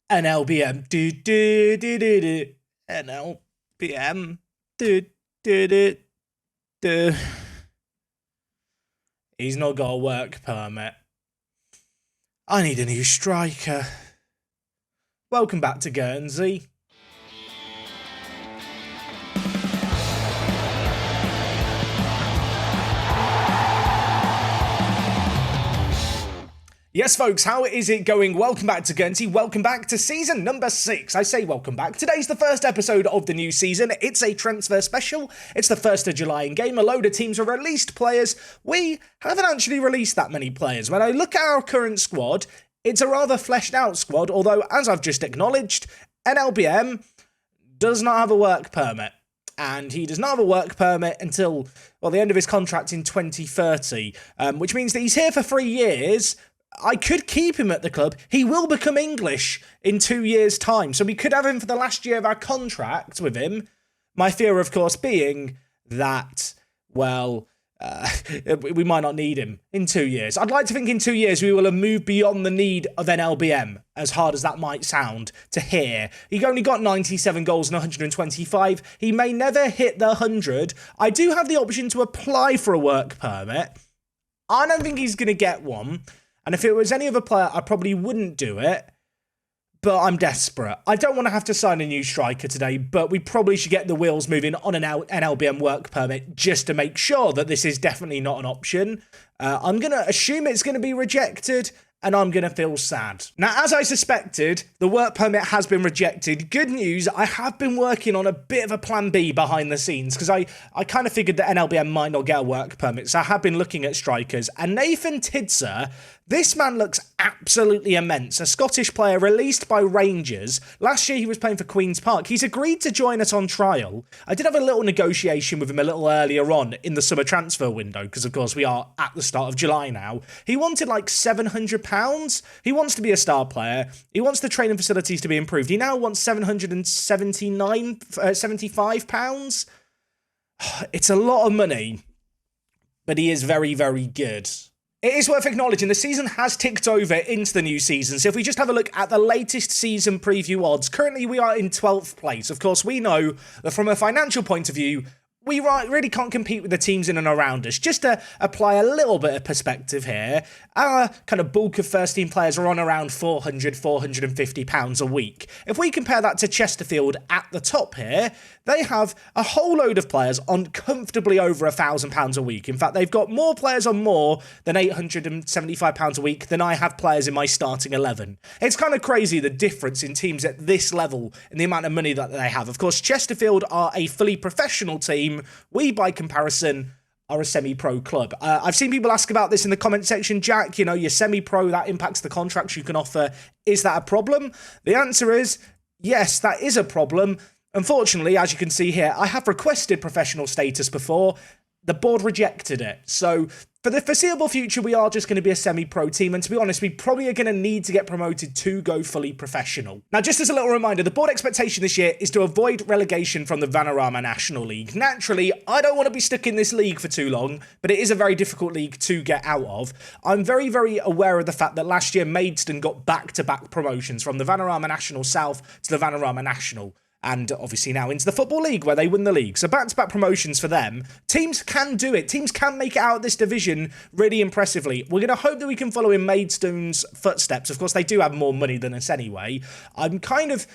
NLBM. Do do do do do. NLBM. Do do do do. He's not got a work permit. I need a new striker. Welcome back to Guernsey. Yes, folks, how is it going? Welcome back to Guernsey. Welcome back to season number 6. I say welcome back. Today's the first episode of the new season. It's a transfer special. It's the 1st of July in game. A load of teams have released players. We haven't actually released that many players. When I look at our current squad, it's a rather fleshed out squad, although, as I've just acknowledged, NLBM does not have a work permit. And he does not have a work permit until, well, the end of his contract in 2030, which means that he's here for 3 years. I could keep him at the club. He will become English in 2 years' time, so we could have him for the last year of our contract with him. My fear, of course, being that, well, we might not need him in 2 years. I'd like to think in 2 years we will have moved beyond the need of NLBM, as hard as that might sound to hear. He only got 97 goals and 125. He may never hit the 100. I do have the option to apply for a work permit. I don't think he's going to get one. And if it was any other player, I probably wouldn't do it. But I'm desperate. I don't want to have to sign a new striker today, but we probably should get the wheels moving on an NLBM work permit just to make sure that this is definitely not an option. I'm going to assume it's going to be rejected, and I'm going to feel sad. Now, as I suspected, the work permit has been rejected. Good news, I have been working on a bit of a plan B behind the scenes, because I kind of figured that NLBM might not get a work permit, so I have been looking at strikers. And Nathan Tidser, this man looks absolutely immense. A Scottish player released by Rangers. Last year he was playing for Queen's Park. He's agreed to join us on trial. I did have a little negotiation with him a little earlier on in the summer transfer window, because of course we are at the start of July now. He wanted like £700. He wants to be a star player. He wants the training facilities to be improved. He now wants £75. It's a lot of money, but he is very, very good. It is worth acknowledging the season has ticked over into the new season, so if we just have a look at the latest season preview odds, currently we are in 12th place. Of course, we know that from a financial point of view, we really can't compete with the teams in and around us. Just to apply a little bit of perspective here, our kind of bulk of first-team players are on around £450 a week. If we compare that to Chesterfield at the top here, they have a whole load of players on comfortably over £1,000 a week. In fact, they've got more players on more than £875 a week than I have players in my starting 11. It's kind of crazy the difference in teams at this level and the amount of money that they have. Of course, Chesterfield are a fully professional team. We, by comparison, are a semi-pro club. I've seen people ask about this in the comment section. Jack, you know, you're semi-pro, that impacts the contracts you can offer. Is that a problem? The answer is yes, that is a problem. Unfortunately, as you can see here, I have requested professional status before. The board rejected it. So for the foreseeable future, we are just going to be a semi-pro team. And to be honest, we probably are going to need to get promoted to go fully professional. Now, just as a little reminder, the board expectation this year is to avoid relegation from the Vanarama National League. Naturally, I don't want to be stuck in this league for too long, but it is a very difficult league to get out of. I'm very, very aware of the fact that last year Maidstone got back-to-back promotions from the Vanarama National South to the Vanarama National. And obviously now into the Football League, where they win the league. So back-to-back promotions for them. Teams can do it. Teams can make it out of this division really impressively. We're going to hope that we can follow in Maidstone's footsteps. Of course, they do have more money than us anyway. I'm kind of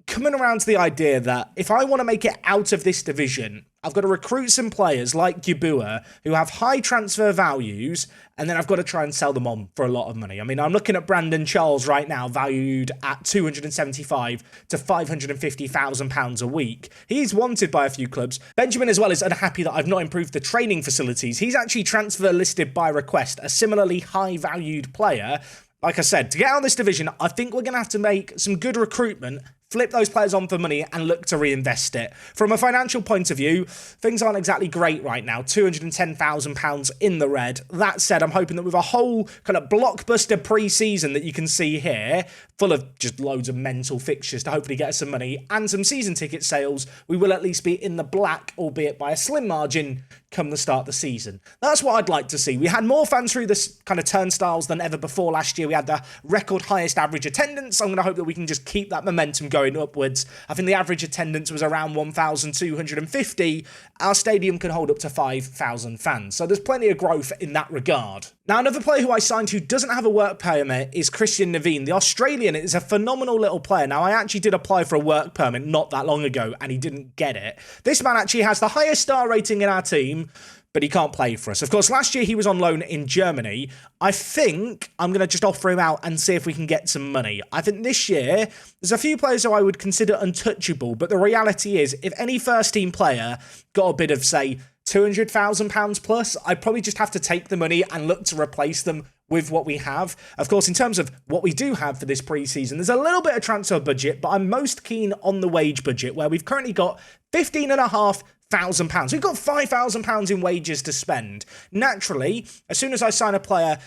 coming around to the idea that if I want to make it out of this division, I've got to recruit some players like Yabua who have high transfer values, and then I've got to try and sell them on for a lot of money. I mean, I'm looking at Brandon Charles right now, valued at £275,000 to £550,000 a week. He's wanted by a few clubs. Benjamin as well is unhappy that I've not improved the training facilities. He's actually transfer listed by request, a similarly high valued player. Like I said, to get out of this division, I think we're going to have to make some good recruitment, flip those players on for money and look to reinvest it. From a financial point of view, things aren't exactly great right now. £210,000 in the red. That said, I'm hoping that with a whole kind of blockbuster pre-season that you can see here, full of just loads of mental fixtures to hopefully get us some money and some season ticket sales, we will at least be in the black, albeit by a slim margin, come the start of the season. That's what I'd like to see. We had more fans through this kind of turnstiles than ever before last year. We had the record highest average attendance. I'm going to hope that we can just keep that momentum going upwards. I think the average attendance was around 1,250. Our stadium can hold up to 5,000 fans. So there's plenty of growth in that regard. Now, another player who I signed who doesn't have a work permit is Christian Naveen. The Australian is a phenomenal little player. Now, I actually did apply for a work permit not that long ago, and he didn't get it. This man actually has the highest star rating in our team, but he can't play for us. Of course, last year he was on loan in Germany. I think I'm going to just offer him out and see if we can get some money. I think this year, there's a few players who I would consider untouchable, but the reality is, if any first-team player got a bid of, say, £200,000 plus, I'd probably just have to take the money and look to replace them with what we have. Of course, in terms of what we do have for this pre-season, there's a little bit of transfer budget, but I'm most keen on the wage budget, where we've currently got £15,500. We've got £5,000 in wages to spend. Naturally, as soon as I sign a player,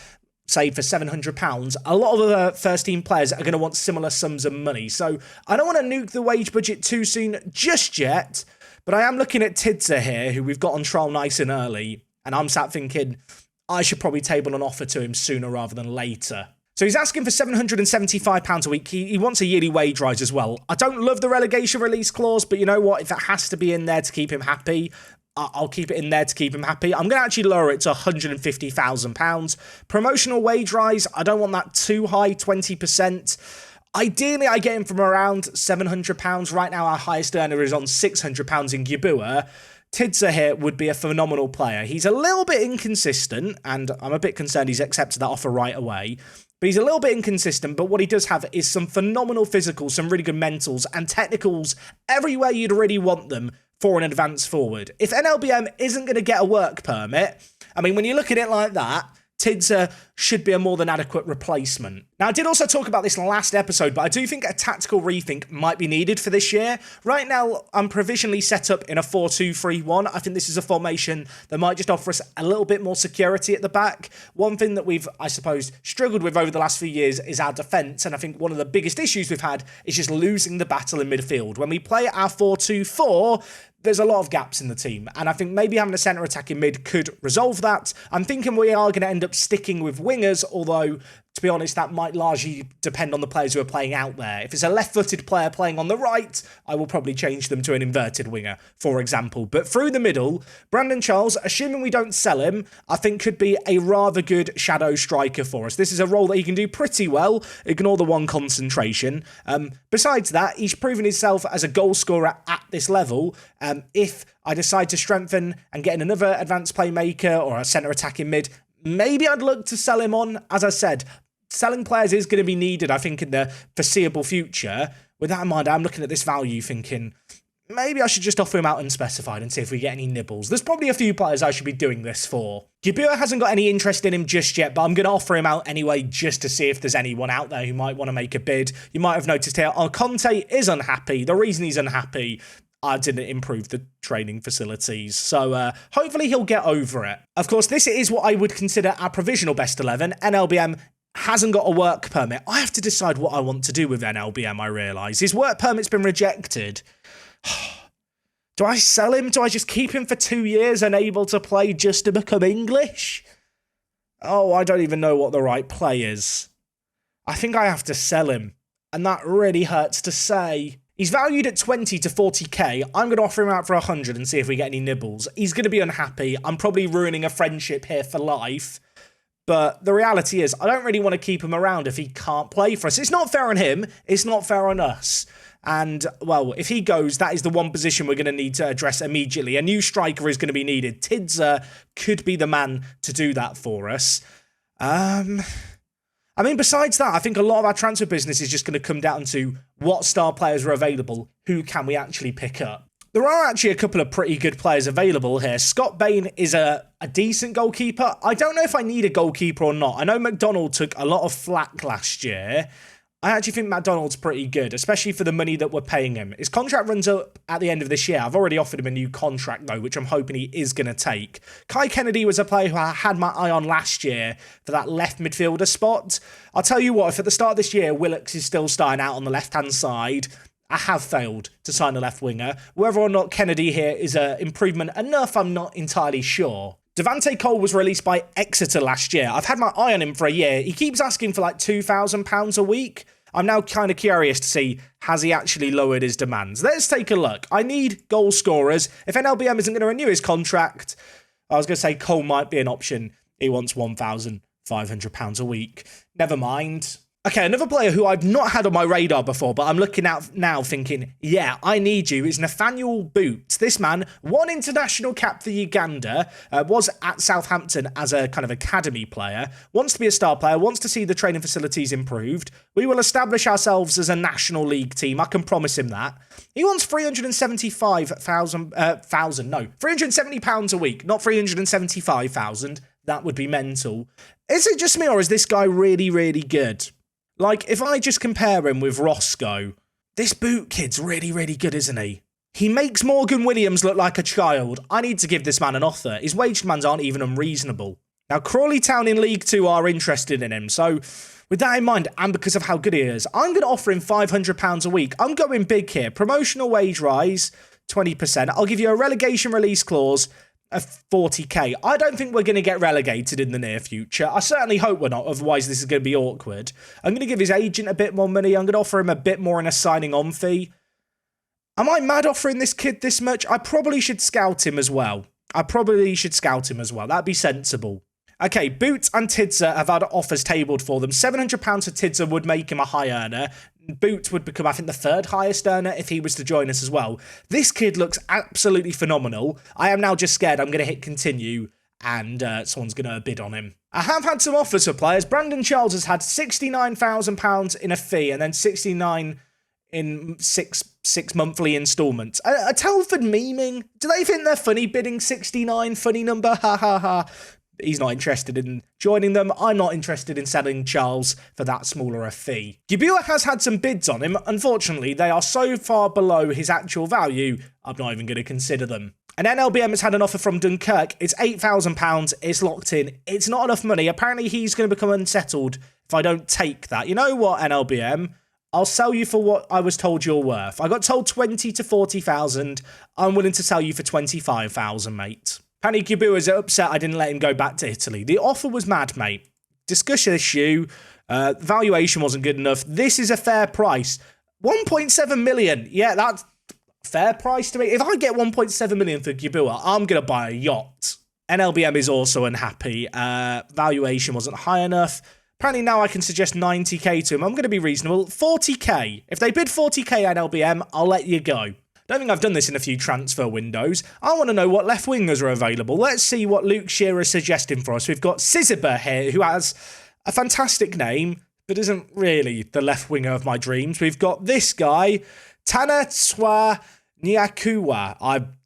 say for £700, a lot of the first-team players are going to want similar sums of money. So I don't want to nuke the wage budget too soon just yet, but I am looking at Tidza here, who we've got on trial nice and early, and I'm sat thinking I should probably table an offer to him sooner rather than later. So he's asking for £775 a week. He wants a yearly wage rise as well. I don't love the relegation release clause, but you know what? If it has to be in there to keep him happy, I'll keep it in there to keep him happy. I'm going to actually lower it to £150,000. Promotional wage rise, I don't want that too high, 20%. Ideally, I get him from around £700. Right now, our highest earner is on £600 in Yabua. Tidza here would be a phenomenal player. He's a little bit inconsistent, and I'm a bit concerned he's accepted that offer right away. But he's a little bit inconsistent, but what he does have is some phenomenal physicals, some really good mentals, and technicals everywhere you'd really want them for an advanced forward. If NLBM isn't going to get a work permit, I mean, when you look at it like that, Tidza should be a more than adequate replacement. Now, I did also talk about this last episode, but I do think a tactical rethink might be needed for this year. Right now, I'm provisionally set up in a 4-2-3-1. I think this is a formation that might just offer us a little bit more security at the back. One thing that we've, I suppose, struggled with over the last few years is our defence, and I think one of the biggest issues we've had is just losing the battle in midfield. When we play our 4-2-4, there's a lot of gaps in the team, and I think maybe having a centre attacking mid could resolve that. I'm thinking we are going to end up sticking with wingers, although, to be honest, that might largely depend on the players who are playing out there. If it's a left-footed player playing on the right, I will probably change them to an inverted winger, for example. But through the middle, Brandon Charles, assuming we don't sell him, I think could be a rather good shadow striker for us. This is a role that he can do pretty well, ignore the one concentration. Besides that, he's proven himself as a goal scorer at this level. If I decide to strengthen and get in another advanced playmaker or a centre attacking mid, maybe I'd look to sell him on. As I said, selling players is going to be needed, I think, in the foreseeable future. With that in mind, I'm looking at this value thinking, maybe I should just offer him out unspecified and see if we get any nibbles. There's probably a few players I should be doing this for. Gibua hasn't got any interest in him just yet, but I'm going to offer him out anyway just to see if there's anyone out there who might want to make a bid. You might have noticed here, Conte is unhappy. The reason he's unhappy, I didn't improve the training facilities. So hopefully he'll get over it. Of course, this is what I would consider our provisional best 11. NLBM hasn't got a work permit. I have to decide what I want to do with NLBM, I realise. His work permit's been rejected. Do I sell him? Do I just keep him for 2 years unable to play just to become English? Oh, I don't even know what the right play is. I think I have to sell him. And that really hurts to say. He's valued at 20 to 40k. I'm going to offer him out for 100 and see if we get any nibbles. He's going to be unhappy. I'm probably ruining a friendship here for life. But the reality is, I don't really want to keep him around if he can't play for us. It's not fair on him. It's not fair on us. And, well, if he goes, that is the one position we're going to need to address immediately. A new striker is going to be needed. Tidza could be the man to do that for us. I mean, besides that, I think a lot of our transfer business is just going to come down to what star players are available, who can we actually pick up. There are actually a couple of pretty good players available here. Scott Bain is a decent goalkeeper. I don't know if I need a goalkeeper or not. I know McDonald took a lot of flack last year. I actually think McDonald's pretty good, especially for the money that we're paying him. His contract runs up at the end of this year. I've already offered him a new contract, though, which I'm hoping he is going to take. Kai Kennedy was a player who I had my eye on last year for that left midfielder spot. I'll tell you what, if at the start of this year, Willocks is still starting out on the left-hand side, I have failed to sign a left winger. Whether or not Kennedy here is an improvement enough, I'm not entirely sure. Devante Cole was released by Exeter last year. I've had my eye on him for a year. He keeps asking for like £2,000 a week. I'm now kind of curious to see, has he actually lowered his demands? Let's take a look. I need goal scorers. If NLBM isn't going to renew his contract, I was going to say Cole might be an option. He wants £1,500 a week. Never mind. Okay, another player who I've not had on my radar before, but I'm looking out now thinking, yeah, I need you, is Nathaniel Boots. This man, won international cap for Uganda, was at Southampton as a kind of academy player, wants to be a star player, wants to see the training facilities improved. We will establish ourselves as a national league team. I can promise him that. He wants £370 a week, not 375,000. That would be mental. Is it just me, or is this guy really, really good? Like, if I just compare him with Roscoe, this Boot kid's really, really good, isn't he? He makes Morgan Williams look like a child. I need to give this man an offer. His wage demands aren't even unreasonable. Now, Crawley Town in League 2 are interested in him, so with that in mind, and because of how good he is, I'm going to offer him £500 a week. I'm going big here. Promotional wage rise, 20%. I'll give you a relegation release clause of 40k. I don't think we're going to get relegated in the near future. I certainly hope we're not, otherwise this is going to be awkward. I'm going to give his agent a bit more money. I'm going to offer him a bit more in a signing on fee. Am I mad offering this kid this much? I probably should scout him as well. That'd be sensible. Okay, Boots and Tidser have had offers tabled for them. £700 for Tidser would make him a high earner. Boots would become, I think, the third highest earner if he was to join us as well. This kid looks absolutely phenomenal. I am now just scared I'm going to hit continue and someone's going to bid on him. I have had some offers for players. Brandon Charles has had £69,000 in a fee and then 69 in six monthly instalments. Are Telford memeing? Do they think they're funny bidding 69? Funny number? Ha ha ha. He's not interested in joining them. I'm not interested in selling Charles for that smaller a fee. Gibua has had some bids on him. Unfortunately, they are so far below his actual value, I'm not even going to consider them. And NLBM has had an offer from Dunkirk. It's £8,000. It's locked in. It's not enough money. Apparently, he's going to become unsettled if I don't take that. You know what, NLBM? I'll sell you for what I was told you're worth. I got told 20 to 40,000. I'm willing to sell you for 25,000, mate. Pani Kibu is upset I didn't let him go back to Italy. The offer was mad, mate. Discussion issue. Valuation wasn't good enough. This is a fair price. 1.7 million. Yeah, that's fair price to me. If I get 1.7 million for Gibua, I'm going to buy a yacht. NLBM is also unhappy. Valuation wasn't high enough. Apparently now I can suggest 90k to him. I'm going to be reasonable. 40k. If they bid 40k NLBM, I'll let you go. Don't think I've done this in a few transfer windows. I want to know what left wingers are available. Let's see what Luke Shearer is suggesting for us. We've got Siziba here, who has a fantastic name, but isn't really the left winger of my dreams. We've got this guy, Tanatswa Nyakuwa.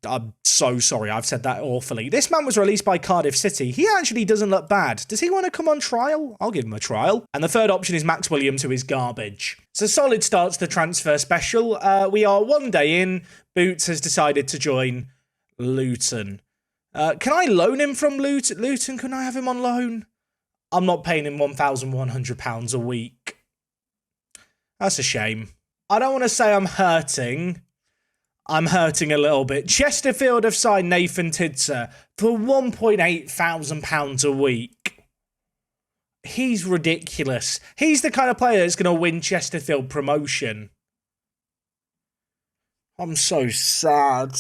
I'm so sorry, I've said that awfully. This man was released by Cardiff City. He actually doesn't look bad. Does he want to come on trial? I'll give him a trial. And the third option is Max Williams, who is garbage. So solid start to the transfer special. We are one day in. Boots has decided to join Luton. Can I loan him from Luton? Can I have him on loan? I'm not paying him £1,100 a week. That's a shame. I don't want to say I'm hurting. I'm hurting a little bit. Chesterfield have signed Nathan Tidser for £1,800 a week. He's ridiculous. He's the kind of player that's going to win Chesterfield promotion. I'm so sad.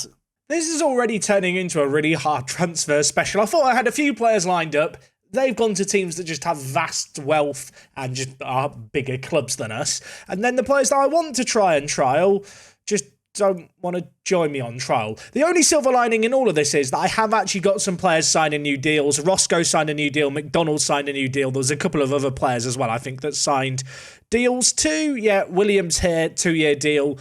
This is already turning into a really hard transfer special. I thought I had a few players lined up. They've gone to teams that just have vast wealth and just are bigger clubs than us. And then the players that I want to try and trial just don't want to join me on trial. The only silver lining in all of this is that I have actually got some players signing new deals. Roscoe signed a new deal. McDonald signed a new deal. There's a couple of other players as well, I think, that signed deals too. Yeah, Williams here, 2-year deal.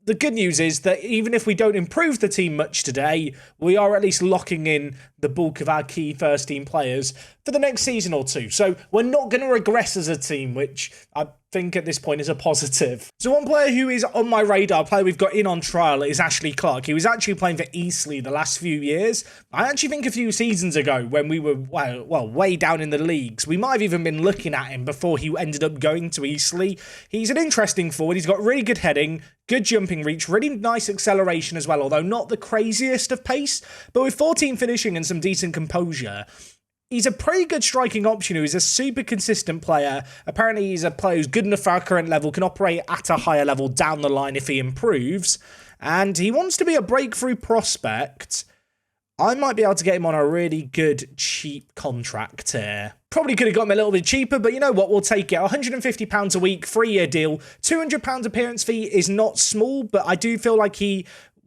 The good news is that even if we don't improve the team much today, we are at least locking in the bulk of our key first team players for the next season or two. So we're not going to regress as a team, which I think at this point is a positive. So one player who is on my radar, a player we've got in on trial, is Ashley Clark. He was actually playing for Eastleigh the last few years. I actually think a few seasons ago when we were, well, way down in the leagues, we might have even been looking at him before he ended up going to Eastleigh. He's an interesting forward. He's got really good heading, good jumping reach, really nice acceleration as well, although not the craziest of pace. But with 14 finishing and some decent composure, he's a pretty good striking option who is a super consistent player. Apparently he's a player who's good enough for our current level, can operate at a higher level down the line if he improves. And he wants to be a breakthrough prospect. I might be able to get him on a really good, cheap contract here. Probably could have got him a little bit cheaper, but you know what? We'll take it. £150 a week, 3-year deal. £200 appearance fee is not small, but I do feel like he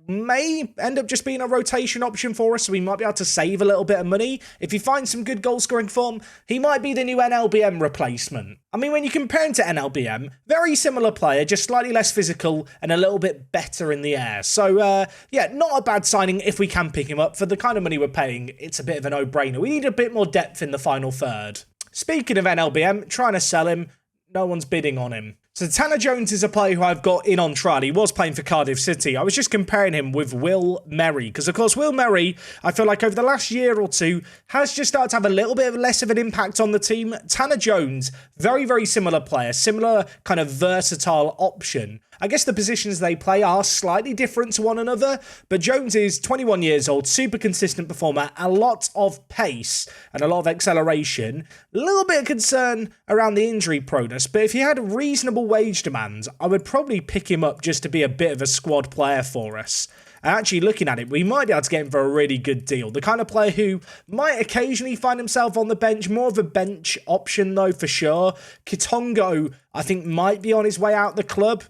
may end up just being a rotation option for us, so we might be able to save a little bit of money. If he finds some good goal-scoring form, he might be the new NLBM replacement. I mean, when you compare him to NLBM, very similar player, just slightly less physical and a little bit better in the air. So, yeah, not a bad signing if we can pick him up. For the kind of money we're paying, it's a bit of a no-brainer. We need a bit more depth in the final third. Speaking of NLBM, trying to sell him, no one's bidding on him. So Tanner Jones is a player who I've got in on trial. He was playing for Cardiff City. I was just comparing him with Will Merry, because of course Will Merry, I feel like over the last year or two, has just started to have a little bit less of an impact on the team. Tanner Jones, very, very similar player, similar kind of versatile option. I guess the positions they play are slightly different to one another, but Jones is 21 years old, super consistent performer, a lot of pace and a lot of acceleration. A little bit of concern around the injury proneness, but if he had reasonable wage demands, I would probably pick him up just to be a bit of a squad player for us. And actually looking at it, we might be able to get him for a really good deal. The kind of player who might occasionally find himself on the bench, more of a bench option though for sure. Kitongo, I think, might be on his way out the club.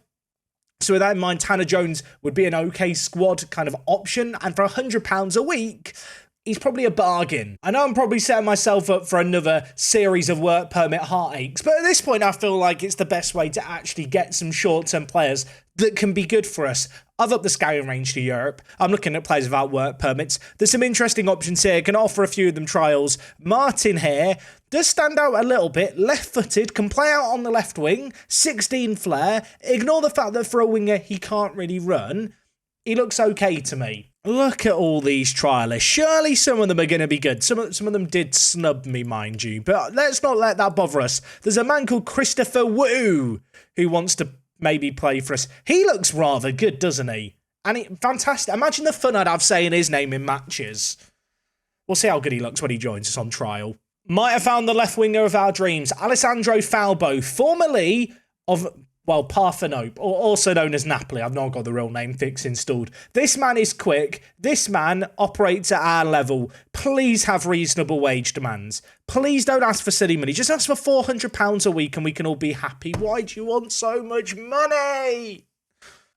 So with that in mind, Tanner Jones would be an okay squad kind of option. And for £100 a week, he's probably a bargain. I know I'm probably setting myself up for another series of work permit heartaches, but at this point I feel like it's the best way to actually get some short-term players that can be good for us. I've upped the scouting range to Europe. I'm looking at players without work permits. There's some interesting options here. Can offer a few of them trials. Martin here does stand out a little bit. Left-footed, can play out on the left wing. 16 flair. Ignore the fact that for a winger he can't really run. He looks okay to me. Look at all these trialists. Surely some of them are going to be good. Some of them did snub me, mind you. But let's not let that bother us. There's a man called Christopher Wu who wants to maybe play for us. He looks rather good, doesn't he? And fantastic. Imagine the fun I'd have saying his name in matches. We'll see how good he looks when he joins us on trial. Might have found the left winger of our dreams. Alessandro Falbo, formerly of, well, Parthenope, or also known as Napoli. I've not got the real name fix installed. This man is quick. This man operates at our level. Please have reasonable wage demands. Please don't ask for silly money. Just ask for £400 a week and we can all be happy. Why do you want so much money?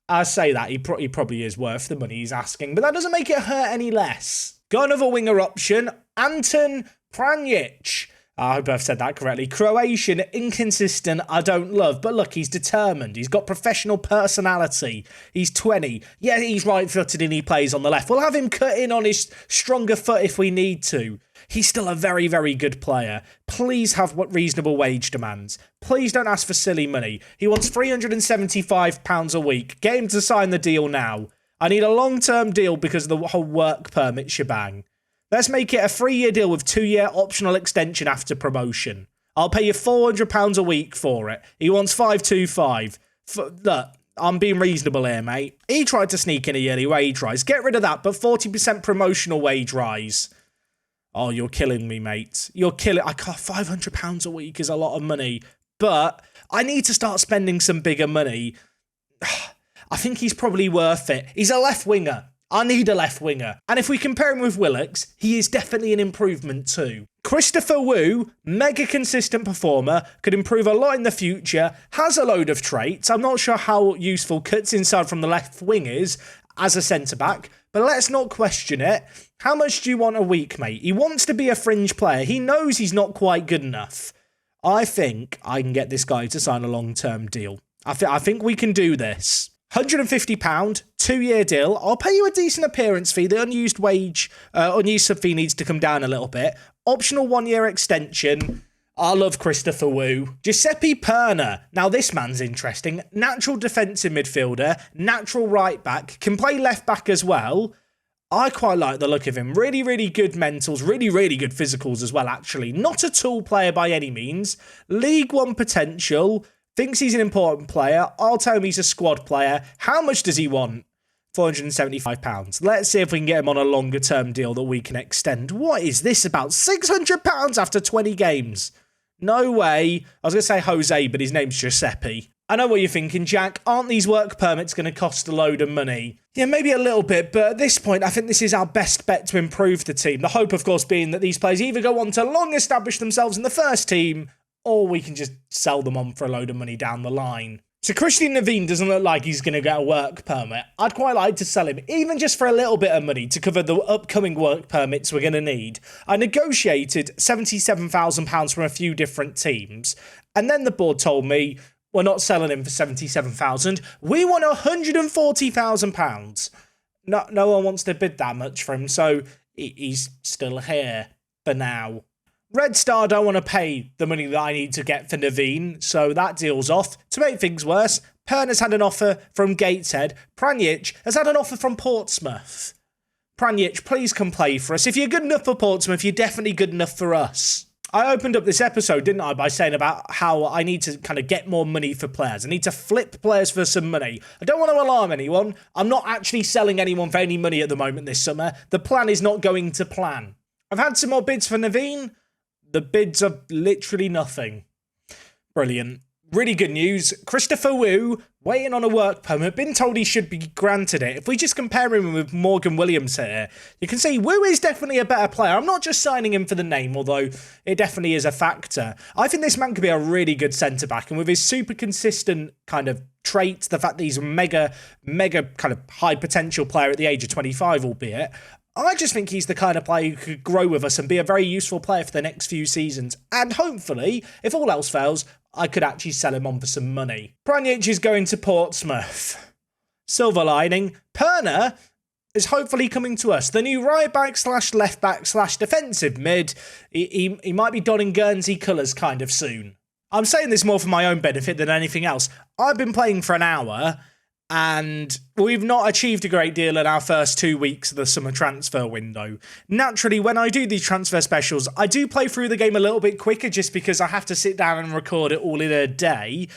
I say that, he probably is worth the money he's asking, but that doesn't make it hurt any less. Got another winger option, Anton Pranjic. I hope I've said that correctly. Croatian, inconsistent, I don't love. But look, he's determined. He's got professional personality. He's 20. Yeah, he's right-footed and he plays on the left. We'll have him cut in on his stronger foot if we need to. He's still a very, very good player. Please have reasonable wage demands. Please don't ask for silly money. He wants £375 a week. Get him to sign the deal now. I need a long-term deal because of the whole work permit shebang. Let's make it a 3-year deal with 2-year optional extension after promotion. I'll pay you £400 a week for it. He wants 525. Look, I'm being reasonable here, mate. He tried to sneak in a yearly wage rise. Get rid of that, but 40% promotional wage rise. Oh, you're killing me, mate. You're killing... I can't... £500 a week is a lot of money, but I need to start spending some bigger money. I think he's probably worth it. He's a left winger. I need a left winger. And if we compare him with Willocks, he is definitely an improvement too. Christopher Wu, mega consistent performer, could improve a lot in the future, has a load of traits. I'm not sure how useful cuts inside from the left wing is as a centre-back, but let's not question it. How much do you want a week, mate? He wants to be a fringe player. He knows he's not quite good enough. I think I can get this guy to sign a long-term deal. I think we can do this. £150, 2-year deal. I'll pay you a decent appearance fee. The unused sub fee needs to come down a little bit. Optional 1-year extension. I love Christopher Wu. Giuseppe Perna. Now this man's interesting. Natural defensive midfielder, natural right back, can play left back as well. I quite like the look of him. Really, really good mentals, really, really good physicals as well, actually. Not a tall player by any means. League One potential. Thinks he's an important player. I'll tell him he's a squad player. How much does he want? £475. Let's see if we can get him on a longer term deal that we can extend. What is this about? £600 after 20 games. No way. I was going to say Jose, but his name's Giuseppe. I know what you're thinking, Jack. Aren't these work permits going to cost a load of money? Yeah, maybe a little bit, but at this point, I think this is our best bet to improve the team. The hope, of course, being that these players either go on to long establish themselves in the first team, or we can just sell them on for a load of money down the line. So Christian Naveen doesn't look like he's going to get a work permit. I'd quite like to sell him, even just for a little bit of money to cover the upcoming work permits we're going to need. I negotiated £77,000 from a few different teams, and then the board told me, we're not selling him for £77,000. We want £140,000. No one wants to bid that much for him, so he's still here for now. Red Star don't want to pay the money that I need to get for Naveen, so that deal's off. To make things worse, Perna's had an offer from Gateshead. Pranjic has had an offer from Portsmouth. Pranjic, please come play for us. If you're good enough for Portsmouth, you're definitely good enough for us. I opened up this episode, didn't I, by saying about how I need to kind of get more money for players. I need to flip players for some money. I don't want to alarm anyone. I'm not actually selling anyone for any money at the moment this summer. The plan is not going to plan. I've had some more bids for Naveen. The bids are literally nothing. Brilliant. Really good news. Christopher Wu, waiting on a work permit, been told he should be granted it. If we just compare him with Morgan Williams here, you can see Wu is definitely a better player. I'm not just signing him for the name, although it definitely is a factor. I think this man could be a really good centre-back, and with his super consistent kind of traits, the fact that he's a mega kind of high potential player at the age of 25, albeit, I just think he's the kind of player who could grow with us and be a very useful player for the next few seasons. And hopefully, if all else fails, I could actually sell him on for some money. Pranjic is going to Portsmouth. Silver lining, Perna is hopefully coming to us. The new right back / left back / defensive mid. He might be donning Guernsey colours kind of soon. I'm saying this more for my own benefit than anything else. I've been playing for an hour, and we've not achieved a great deal in our first 2 weeks of the summer transfer window. Naturally, when I do these transfer specials, I do play through the game a little bit quicker just because I have to sit down and record it all in a day.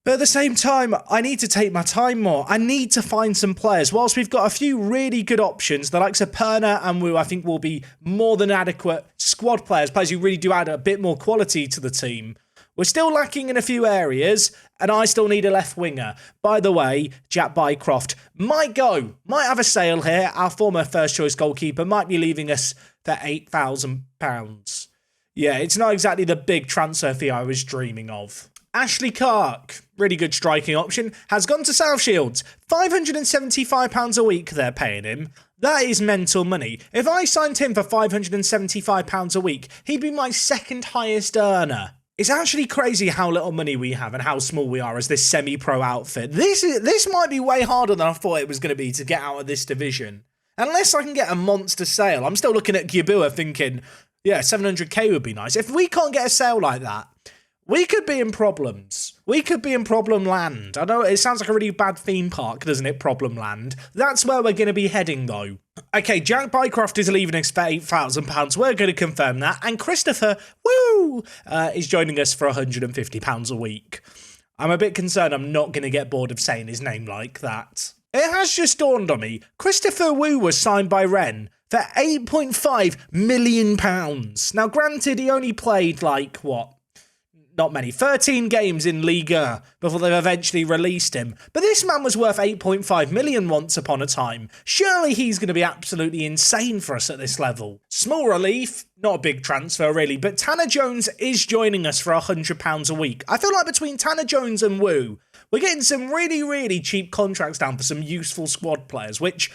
But at the same time, I need to take my time more. I need to find some players. Whilst we've got a few really good options, the likes of Perna and Wu, I think will be more than adequate squad players who really do add a bit more quality to the team. We're still lacking in a few areas, and I still need a left winger. By the way, Jack Bycroft might have a sale here. Our former first choice goalkeeper might be leaving us for £8,000. Yeah, it's not exactly the big transfer fee I was dreaming of. Ashley Clark, really good striking option, has gone to South Shields. £575 a week they're paying him. That is mental money. If I signed him for £575 a week, he'd be my second highest earner. It's actually crazy how little money we have and how small we are as this semi-pro outfit. This might be way harder than I thought it was going to be to get out of this division. Unless I can get a monster sale. I'm still looking at Gibua thinking, yeah, 700k would be nice. If we can't get a sale like that, we could be in problems. We could be in problem land. I know it sounds like a really bad theme park, doesn't it? Problem land. That's where we're going to be heading, though. Okay, Jack Bycroft is leaving us for £8,000. We're going to confirm that. And Christopher, is joining us for £150 a week. I'm a bit concerned I'm not going to get bored of saying his name like that. It has just dawned on me. Christopher Wu was signed by Rennes for £8.5 million. Now, granted, he only played, not many, 13 games in Liga before they've eventually released him. But this man was worth 8.5 million once upon a time. Surely he's going to be absolutely insane for us at this level. Small relief, not a big transfer really, but Tanner Jones is joining us for £100 a week. I feel like between Tanner Jones and Wu, we're getting some really, really cheap contracts down for some useful squad players, which,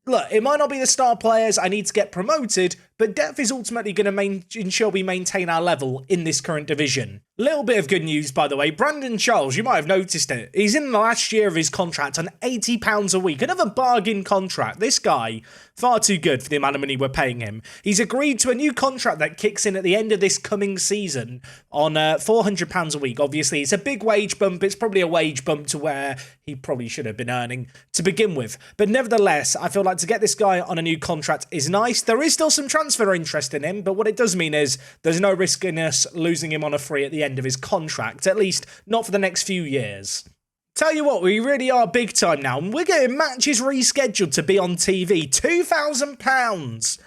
look, it might not be the star players I need to get promoted, but depth is ultimately going to ensure we maintain our level in this current division. Little bit of good news, by the way. Brandon Charles, you might have noticed it. He's in the last year of his contract on £80 a week. Another bargain contract. This guy, far too good for the amount of money we're paying him. He's agreed to a new contract that kicks in at the end of this coming season on £400 a week. Obviously, it's a big wage bump. It's probably a wage bump to where he probably should have been earning to begin with. But nevertheless, I feel like to get this guy on a new contract is nice. There is still some transfer interest in him, but what it does mean is there's no risk in us losing him on a free at the end of his contract, at least not for the next few years. Tell you what, we really are big time now, and we're getting matches rescheduled to be on TV. £2,000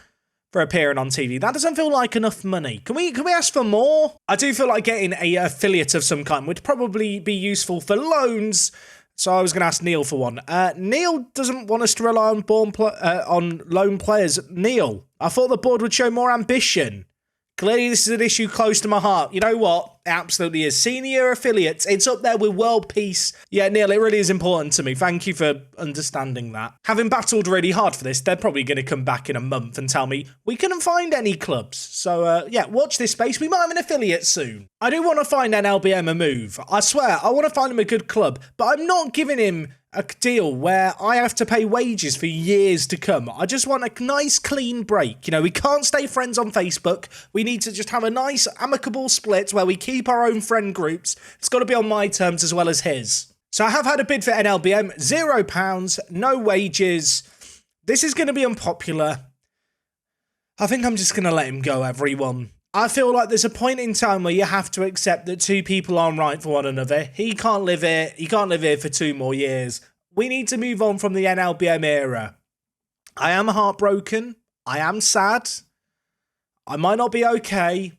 for appearing on TV. That doesn't feel like enough money. Can we ask for more? I do feel like getting a affiliate of some kind would probably be useful for loans. So I was going to ask Neil for one. Neil doesn't want us to rely on loan players. Neil, I thought the board would show more ambition. Clearly, this is an issue close to my heart. You know what? It absolutely is. Senior affiliates, it's up there with world peace. Yeah, Neil, it really is important to me. Thank you for understanding that. Having battled really hard for this, they're probably going to come back in a month and tell me we couldn't find any clubs. So, yeah, watch this space. We might have an affiliate soon. I do want to find NLBM a move. I swear, I want to find him a good club, but I'm not giving him a deal where I have to pay wages for years to come. I just want a nice clean break. You know, we can't stay friends on Facebook. We need to just have a nice amicable split where we keep our own friend groups. It's got to be on my terms as well as his. So I have had a bid for NLBM, £0, no wages. This is going to be unpopular. I think I'm just going to let him go, everyone. I feel like there's a point in time where you have to accept that two people aren't right for one another. He can't live here. He can't live here for 2 more years. We need to move on from the NLBM era. I am heartbroken. I am sad. I might not be okay,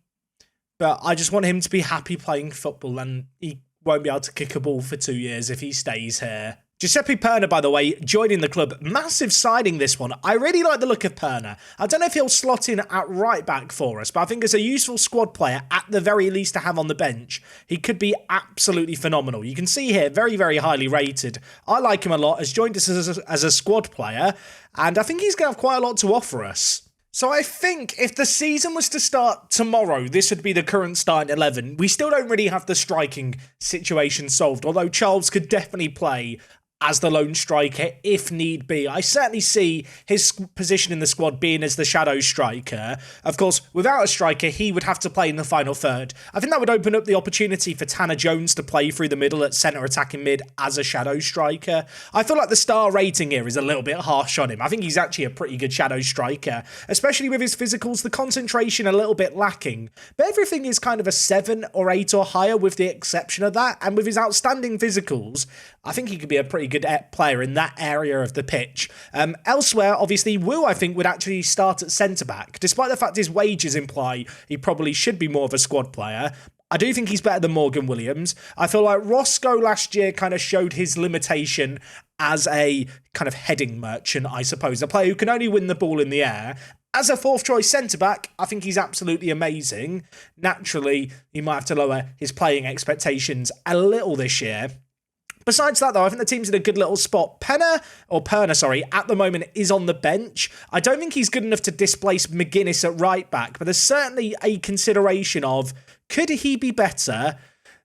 but I just want him to be happy playing football, and he won't be able to kick a ball for 2 years if he stays here. Giuseppe Perna, by the way, joining the club. Massive signing, this one. I really like the look of Perna. I don't know if he'll slot in at right back for us, but I think as a useful squad player, at the very least to have on the bench, he could be absolutely phenomenal. You can see here, very, very highly rated. I like him a lot, has joined us as a squad player, and I think he's going to have quite a lot to offer us. So I think if the season was to start tomorrow, this would be the current starting 11. We still don't really have the striking situation solved, although Charles could definitely play as the lone striker if need be. I certainly see his position in the squad being as the shadow striker. Of course, without a striker, he would have to play in the final third. I think that would open up the opportunity for Tanner Jones to play through the middle at centre attacking mid as a shadow striker. I feel like the star rating here is a little bit harsh on him. I think he's actually a pretty good shadow striker, especially with his physicals, the concentration a little bit lacking. But everything is kind of a 7 or 8 or higher with the exception of that. And with his outstanding physicals, I think he could be a pretty good player in that area of the pitch. Elsewhere, obviously, Wu, I think, would actually start at centre-back. Despite the fact his wages imply he probably should be more of a squad player, I do think he's better than Morgan Williams. I feel like Roscoe last year kind of showed his limitation as a kind of heading merchant, I suppose. A player who can only win the ball in the air. As a fourth choice centre-back, I think he's absolutely amazing. Naturally, he might have to lower his playing expectations a little this year. Besides that, though, I think the team's in a good little spot. Perna, at the moment is on the bench. I don't think he's good enough to displace McGuinness at right back, but there's certainly a consideration of, could he be better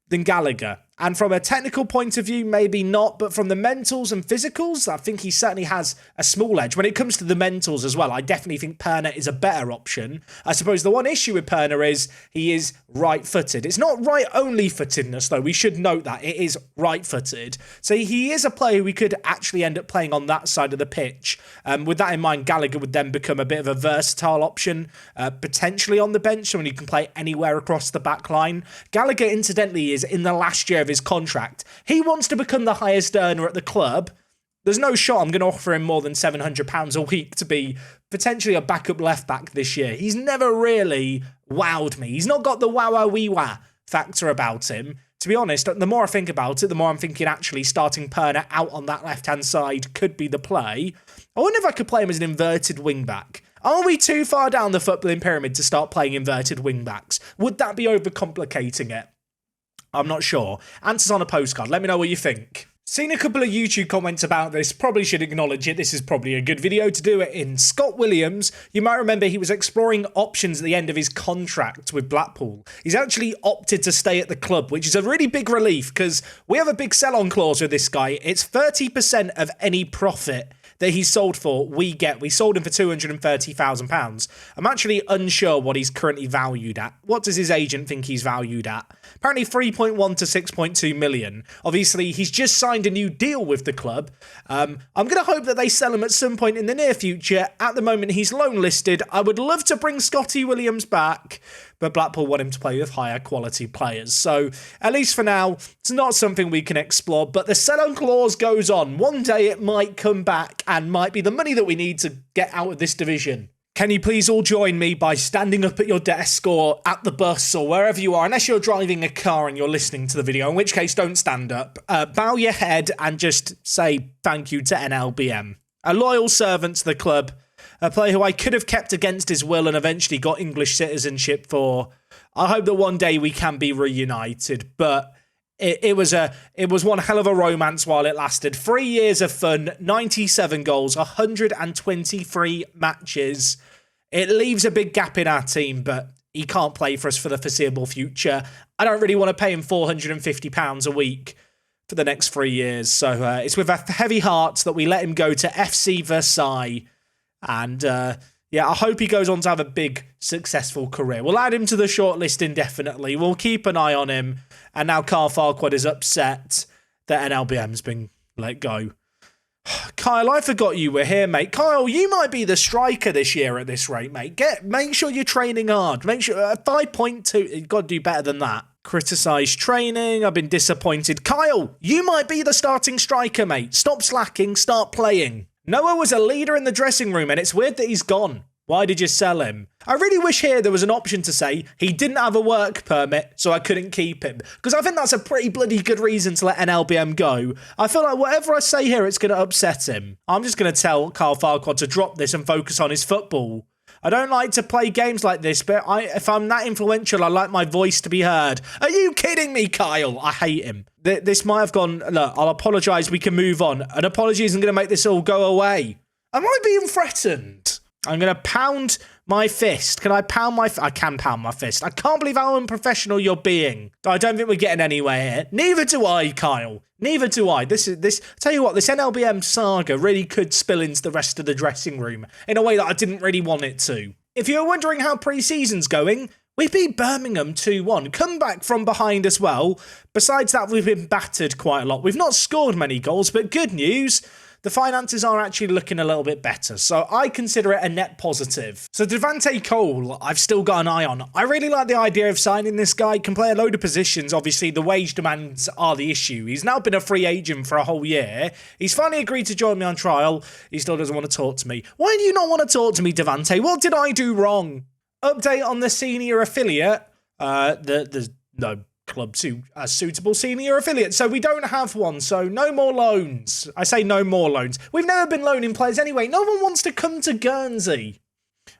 than Gallagher? And from a technical point of view, maybe not, but from the mentals and physicals, I think he certainly has a small edge. When it comes to the mentals as well, I definitely think Perna is a better option. I suppose the one issue with Perna is he is right-footed. It's not right-only footedness, though. We should note that. It is right-footed. So he is a player who we could actually end up playing on that side of the pitch. With that in mind, Gallagher would then become a bit of a versatile option, potentially on the bench, someone who can play anywhere across the back line. Gallagher, incidentally, is in the last year of his contract. He wants to become the highest earner at the club. There's no shot I'm going to offer him more than £700 a week to be potentially a backup left back this year. He's never really wowed me. He's not got the wow-wee-wah factor about him. To be honest, the more I think about it, the more I'm thinking actually starting Perna out on that left-hand side could be the play. I wonder if I could play him as an inverted wing-back. Are we too far down the footballing pyramid to start playing inverted wing-backs? Would that be overcomplicating it? I'm not sure. Answers on a postcard. Let me know what you think. Seen a couple of YouTube comments about this, probably should acknowledge it. This is probably a good video to do it in. Scott Williams, you might remember he was exploring options at the end of his contract with Blackpool. He's actually opted to stay at the club, which is a really big relief because we have a big sell-on clause with this guy. It's 30% of any profit that he's sold for, we get. We sold him for £230,000. I'm actually unsure what he's currently valued at. What does his agent think he's valued at? Apparently 3.1 to 6.2 million. Obviously, he's just signed a new deal with the club. I'm going to hope that they sell him at some point in the near future. At the moment, he's loan listed. I would love to bring Scotty Williams back, but Blackpool want him to play with higher quality players. So, at least for now, it's not something we can explore, but the sell-on clause goes on. One day it might come back and might be the money that we need to get out of this division. Can you please all join me by standing up at your desk or at the bus or wherever you are, unless you're driving a car and you're listening to the video, in which case don't stand up. Bow your head and just say thank you to NLBM. A loyal servant to the club, a player who I could have kept against his will and eventually got English citizenship for. I hope that one day we can be reunited, but it was one hell of a romance while it lasted. 3 years of fun, 97 goals, 123 matches. It leaves a big gap in our team, but he can't play for us for the foreseeable future. I don't really want to pay him £450 a week for the next 3 years, so it's with a heavy heart that we let him go to FC Versailles. And yeah, I hope he goes on to have a big, successful career. We'll add him to the shortlist indefinitely. We'll keep an eye on him. And now Carl Farquhar is upset that NLBM's been let go. Kyle, I forgot you were here, mate. Kyle, you might be the striker this year at this rate, mate. Make sure you're training hard. Make sure 5.2. You've got to do better than that. Criticise training. I've been disappointed. Kyle, you might be the starting striker, mate. Stop slacking. Start playing. Noah was a leader in the dressing room, and it's weird that he's gone. Why did you sell him? I really wish here there was an option to say he didn't have a work permit, so I couldn't keep him. Because I think that's a pretty bloody good reason to let NLBM go. I feel like whatever I say here, it's going to upset him. I'm just going to tell Carl Farquhar to drop this and focus on his football. I don't like to play games like this, but if I'm that influential, I like my voice to be heard. Are you kidding me, Kyle? I hate him. This might have gone... Look, I'll apologise. We can move on. An apology isn't going to make this all go away. Am I being threatened? I'm going to pound my fist. Can I pound my... I can pound my fist. I can't believe how unprofessional you're being. I don't think we're getting anywhere here. Neither do I, Kyle. Neither do I. Tell you what, this NLBM saga really could spill into the rest of the dressing room in a way that I didn't really want it to. If you're wondering how pre-season's going, we beat Birmingham 2-1. Come back from behind as well. Besides that, we've been battered quite a lot. We've not scored many goals, but good news, the finances are actually looking a little bit better, so I consider it a net positive. So Devante Cole, I've still got an eye on. I really like the idea of signing this guy. He can play a load of positions. Obviously, the wage demands are the issue. He's now been a free agent for a whole year. He's finally agreed to join me on trial. He still doesn't want to talk to me. Why do you not want to talk to me, Devante? What did I do wrong? Update on the senior affiliate. There's no club a suitable senior affiliate, so we don't have one, so no more loans. I say no more loans. We've never been loaning players anyway. No one wants to come to Guernsey.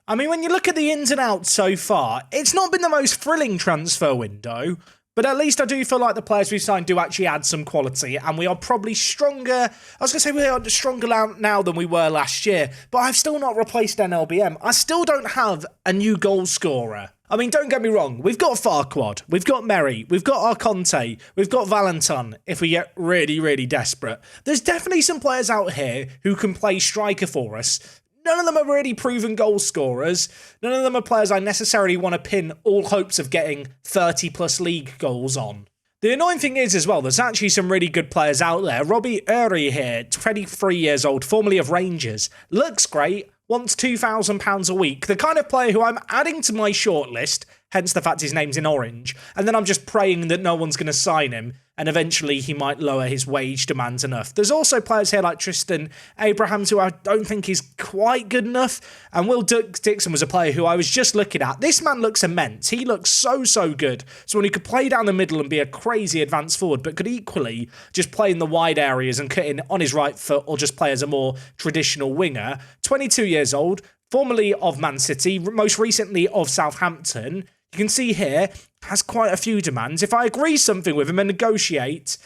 I mean, when you look at the ins and outs so far, it's not been the most thrilling transfer window, but at least I do feel like the players we've signed do actually add some quality, and we are probably stronger. I was going to say we are stronger now than we were last year, but I've still not replaced NLBM. I still don't have a new goal scorer. I mean, don't get me wrong, we've got Farquhar, we've got Merry, we've got Arconte, we've got Valentin if we get really, really desperate. There's definitely some players out here who can play striker for us. None of them are really proven goal scorers. None of them are players I necessarily want to pin all hopes of getting 30-plus league goals on. The annoying thing is as well, there's actually some really good players out there. Robbie Uri here, 23 years old, formerly of Rangers. Looks great, wants £2,000 a week. The kind of player who I'm adding to my shortlist, hence the fact his name's in orange. And then I'm just praying that no one's going to sign him. And eventually he might lower his wage demands enough. There's also players here like Tristan Abrahams, who I don't think is quite good enough. And Will Dixon was a player who I was just looking at. This man looks immense. He looks so good. Someone who could play down the middle and be a crazy advanced forward, but could equally just play in the wide areas and cut in on his right foot or just play as a more traditional winger. 22 years old, formerly of Man City, most recently of Southampton. You can see here, has quite a few demands. If I agree something with him and negotiate,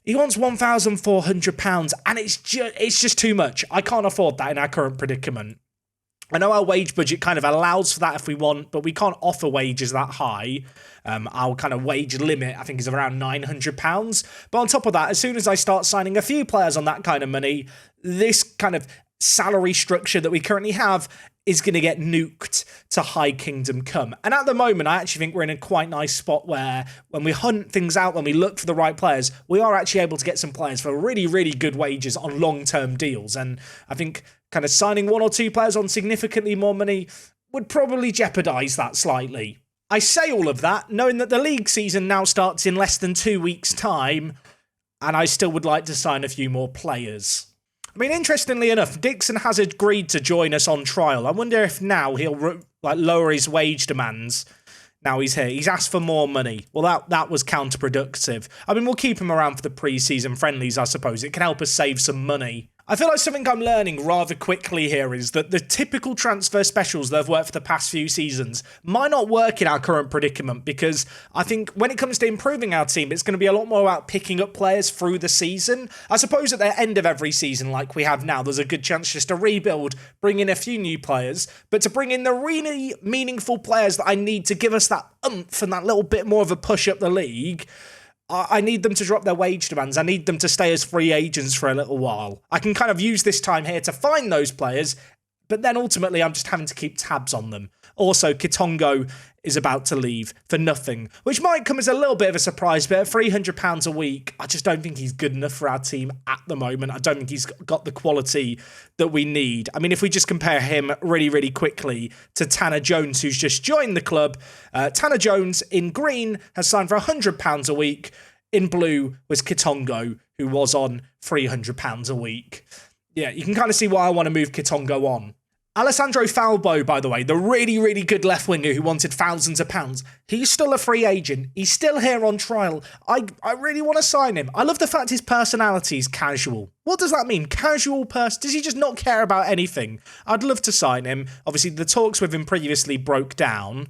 He wants £1,400, and it's just too much. I can't afford that in our current predicament. I know our wage budget kind of allows for that if we want, but we can't offer wages that high. Our kind of wage limit, I think, is around £900. But on top of that, as soon as I start signing a few players on that kind of money, this kind of salary structure that we currently have is going to get nuked to high kingdom come. And at the moment, I actually think we're in a quite nice spot where when we hunt things out, when we look for the right players, we are actually able to get some players for really, really good wages on long-term deals. And I think kind of signing one or two players on significantly more money would probably jeopardise that slightly. I say all of that knowing that the league season now starts in less than 2 weeks' time, and I still would like to sign a few more players. I mean, interestingly enough, Dixon has agreed to join us on trial. I wonder if now he'll lower his wage demands. Now he's here. He's asked for more money. Well, that was counterproductive. I mean, we'll keep him around for the pre-season friendlies, I suppose. It can help us save some money. I feel like something I'm learning rather quickly here is that the typical transfer specials that have worked for the past few seasons might not work in our current predicament, because I think when it comes to improving our team, it's going to be a lot more about picking up players through the season. I suppose at the end of every season, like we have now, there's a good chance just to rebuild, bring in a few new players, but to bring in the really meaningful players that I need to give us that oomph and that little bit more of a push up the league, I need them to drop their wage demands. I need them to stay as free agents for a little while. I can kind of use this time here to find those players, but then ultimately I'm just having to keep tabs on them. Also, Kitongo is about to leave for nothing, which might come as a little bit of a surprise, but at £300 a week, I just don't think he's good enough for our team at the moment. I don't think he's got the quality that we need. I mean, if we just compare him really, really quickly to Tanner Jones, who's just joined the club, Tanner Jones in green has signed for £100 a week. In blue was Kitongo, who was on £300 a week. Yeah, you can kind of see why I want to move Kitongo on. Alessandro Falbo, by the way, the really, really good left winger who wanted thousands of pounds, he's still a free agent. He's still here on trial. I really want to sign him. I love the fact his personality is casual. What does that mean? Casual person? Does he just not care about anything? I'd love to sign him. Obviously, the talks with him previously broke down.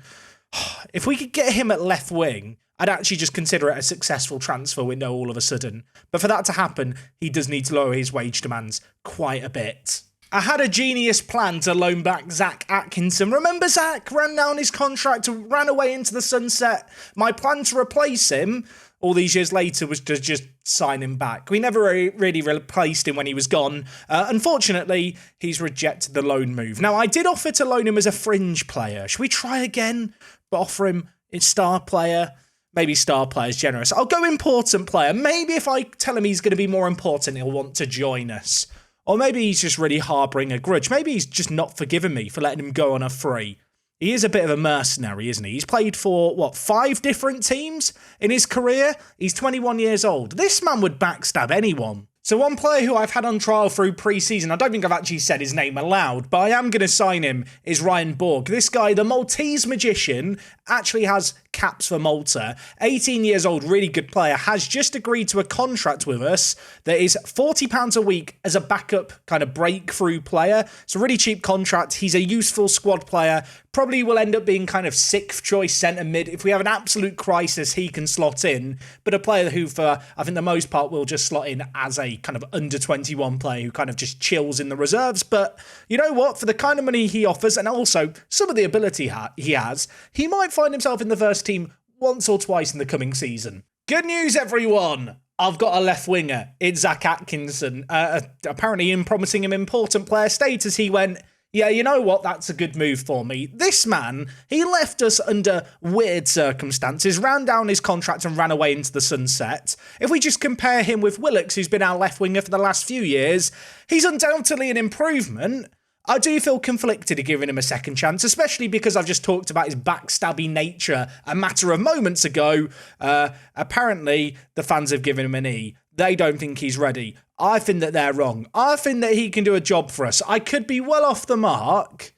If we could get him at left wing, I'd actually just consider it a successful transfer window all of a sudden. But for that to happen, he does need to lower his wage demands quite a bit. I had a genius plan to loan back Zach Atkinson. Remember Zach ran down his contract, ran away into the sunset? My plan to replace him all these years later was to just sign him back. We never really replaced him when he was gone. Unfortunately, he's rejected the loan move. Now, I did offer to loan him as a fringe player. Should we try again? But offer him a star player? Maybe star player's generous. I'll go important player. Maybe if I tell him he's going to be more important, he'll want to join us. Or maybe he's just really harbouring a grudge. Maybe he's just not forgiven me for letting him go on a free. He is a bit of a mercenary, isn't he? He's played for, 5 different teams in his career? He's 21 years old. This man would backstab anyone. So one player who I've had on trial through pre-season, I don't think I've actually said his name aloud, but I am going to sign him, is Ryan Borg. This guy, the Maltese magician, actually has caps for Malta. 18 years old, really good player, has just agreed to a contract with us that is £40 a week as a backup kind of breakthrough player. It's a really cheap contract. He's a useful squad player. Probably will end up being kind of 6th choice centre mid. If we have an absolute crisis, he can slot in. But a player who, for I think the most part, will just slot in as a kind of under 21 player who kind of just chills in the reserves. But you know what? For the kind of money he offers, and also some of the ability he has, he might find himself in the first team once or twice in the coming season. Good news, everyone! I've got a left winger. It's Zach Atkinson. Apparently, in promising him important player status, he went, yeah, you know what? That's a good move for me. This man, he left us under weird circumstances, ran down his contract and ran away into the sunset. If we just compare him with Willocks, who's been our left winger for the last few years, he's undoubtedly an improvement. I do feel conflicted at giving him a second chance, especially because I've just talked about his backstabby nature a matter of moments ago. Apparently, the fans have given him an E. They don't think he's ready. I think that they're wrong. I think that he can do a job for us. I could be well off the mark,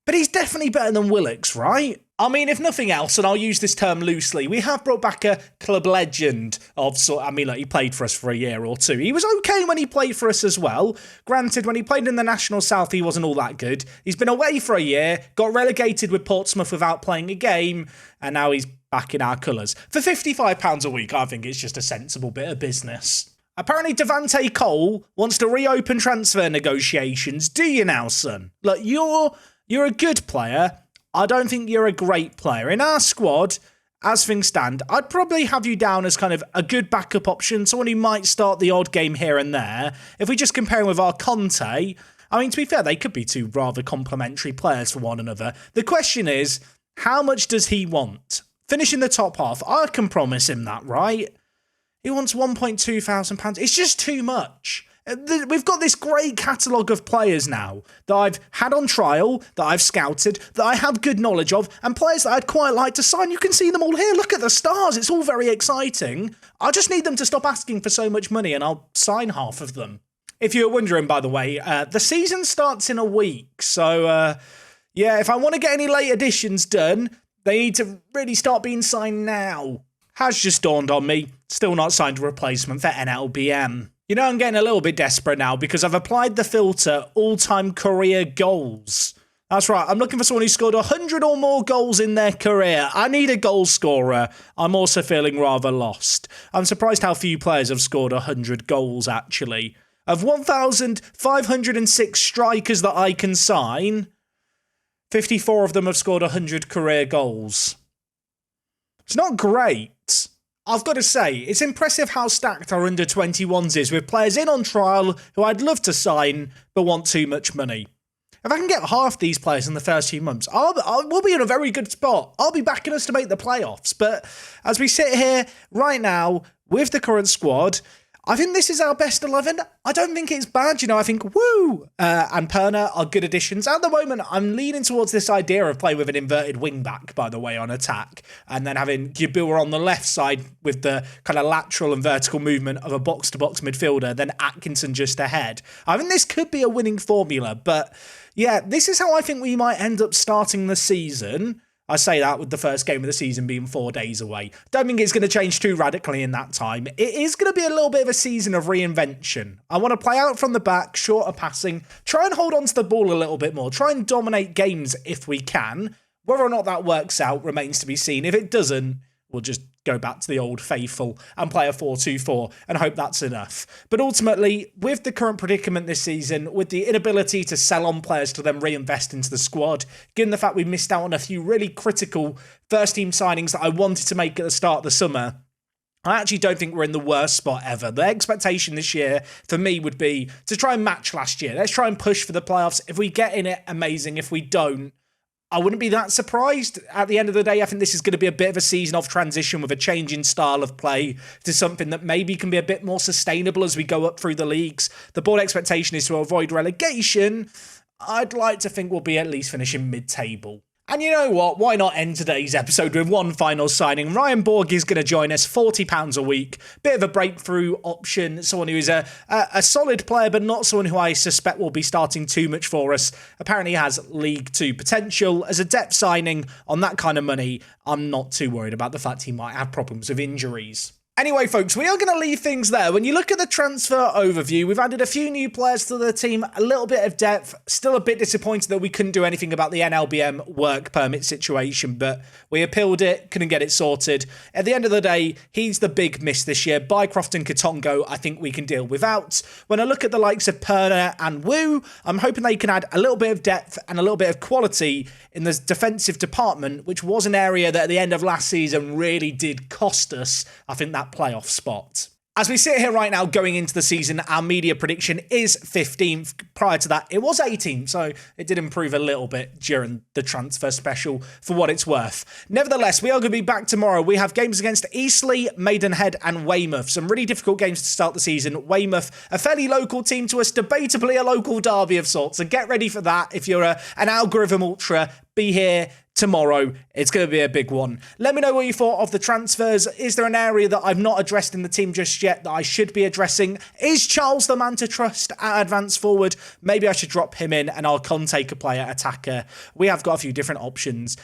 but he's definitely better than Willocks, right? I mean, if nothing else, and I'll use this term loosely, we have brought back a club legend of sort. I mean, he played for us for a year or two. He was okay when he played for us as well. Granted, when he played in the National South, he wasn't all that good. He's been away for a year, got relegated with Portsmouth without playing a game, and now he's back in our colours. For £55 a week, I think it's just a sensible bit of business. Apparently, Devante Cole wants to reopen transfer negotiations. Do you now, son? Look, you're a good player. I don't think you're a great player. In our squad, as things stand, I'd probably have you down as kind of a good backup option, someone who might start the odd game here and there. If we just compare him with our Conte, I mean, to be fair, they could be two rather complementary players for one another. The question is, how much does he want? Finish in the top half. I can promise him that, right? He wants £1,200. It's just too much. We've got this great catalogue of players now that I've had on trial, that I've scouted, that I have good knowledge of, and players that I'd quite like to sign. You can see them all here. Look at the stars. It's all very exciting. I just need them to stop asking for so much money and I'll sign half of them. If you were wondering, by the way, the season starts in a week. So, yeah, if I want to get any late additions done, they need to really start being signed now. Has just dawned on me, still not signed a replacement for NLBM. You know, I'm getting a little bit desperate now because I've applied the filter all-time career goals. That's right, I'm looking for someone who scored 100 or more goals in their career. I need a goal scorer. I'm also feeling rather lost. I'm surprised how few players have scored 100 goals, actually. Of 1,506 strikers that I can sign, 54 of them have scored 100 career goals. It's not great. I've got to say, it's impressive how stacked our under-21s is with players in on trial who I'd love to sign but want too much money. If I can get half these players in the first few months, we'll be in a very good spot. I'll be backing us to make the playoffs. But as we sit here right now with the current squad, I think this is our best 11. I don't think it's bad, you know. I think Woo and Perna are good additions. At the moment, I'm leaning towards this idea of playing with an inverted wing-back, by the way, on attack, and then having Gibua on the left side with the kind of lateral and vertical movement of a box-to-box midfielder, then Atkinson just ahead. I think this could be a winning formula, but yeah, this is how I think we might end up starting the season. I say that with the first game of the season being 4 days away. Don't think it's going to change too radically in that time. It is going to be a little bit of a season of reinvention. I want to play out from the back, shorter passing, try and hold on to the ball a little bit more, try and dominate games if we can. Whether or not that works out remains to be seen. If it doesn't, we'll just go back to the old faithful and play a 4-2-4 and hope that's enough. But ultimately, with the current predicament this season, with the inability to sell on players to then reinvest into the squad, given the fact we missed out on a few really critical first-team signings that I wanted to make at the start of the summer, I actually don't think we're in the worst spot ever. The expectation this year for me would be to try and match last year. Let's try and push for the playoffs. If we get in it, amazing. If we don't, I wouldn't be that surprised. At the end of the day, I think this is going to be a bit of a season of transition with a change in style of play to something that maybe can be a bit more sustainable as we go up through the leagues. The board expectation is to avoid relegation. I'd like to think we'll be at least finishing mid-table. And you know what? Why not end today's episode with one final signing? Ryan Borg is going to join us, £40 a week. Bit of a breakthrough option. Someone who is a solid player, but not someone who I suspect will be starting too much for us. Apparently has League 2 potential. As a depth signing on that kind of money, I'm not too worried about the fact he might have problems with injuries. Anyway, folks, we are going to leave things there. When you look at the transfer overview, we've added a few new players to the team, a little bit of depth. Still a bit disappointed that we couldn't do anything about the NLBM work permit situation, but we appealed it, couldn't get it sorted. At the end of the day, he's the big miss this year. Bycroft and Katongo, I think we can deal without. When I look at the likes of Perna and Wu, I'm hoping they can add a little bit of depth and a little bit of quality in the defensive department, which was an area that at the end of last season really did cost us, I think, that playoff spot. As we sit here right now going into the season, our media prediction is 15th. Prior to that, it was 18th, so it did improve a little bit during the transfer special for what it's worth. Nevertheless, we are going to be back tomorrow. We have games against Eastleigh, Maidenhead and Weymouth. Some really difficult games to start the season. Weymouth, a fairly local team to us, debatably a local derby of sorts. So get ready for that. If you're an algorithm ultra, be here tomorrow. It's going to be a big one. Let me know what you thought of the transfers. Is there an area that I've not addressed in the team just yet that I should be addressing? Is Charles the man to trust at advance forward? Maybe I should drop him in and I'll take a player attacker. We have got a few different options.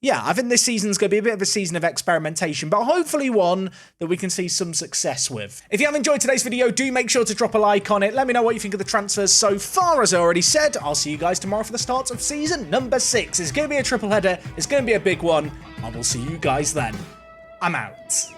yeah, I think this season's going to be a bit of a season of experimentation, but hopefully one that we can see some success with. If you have enjoyed today's video, do make sure to drop a like on it. Let me know what you think of the transfers so far. As I already said, I'll see you guys tomorrow for the start of season number 6. It's going to be a triple header. It's going to be a big one. I will see you guys then. I'm out.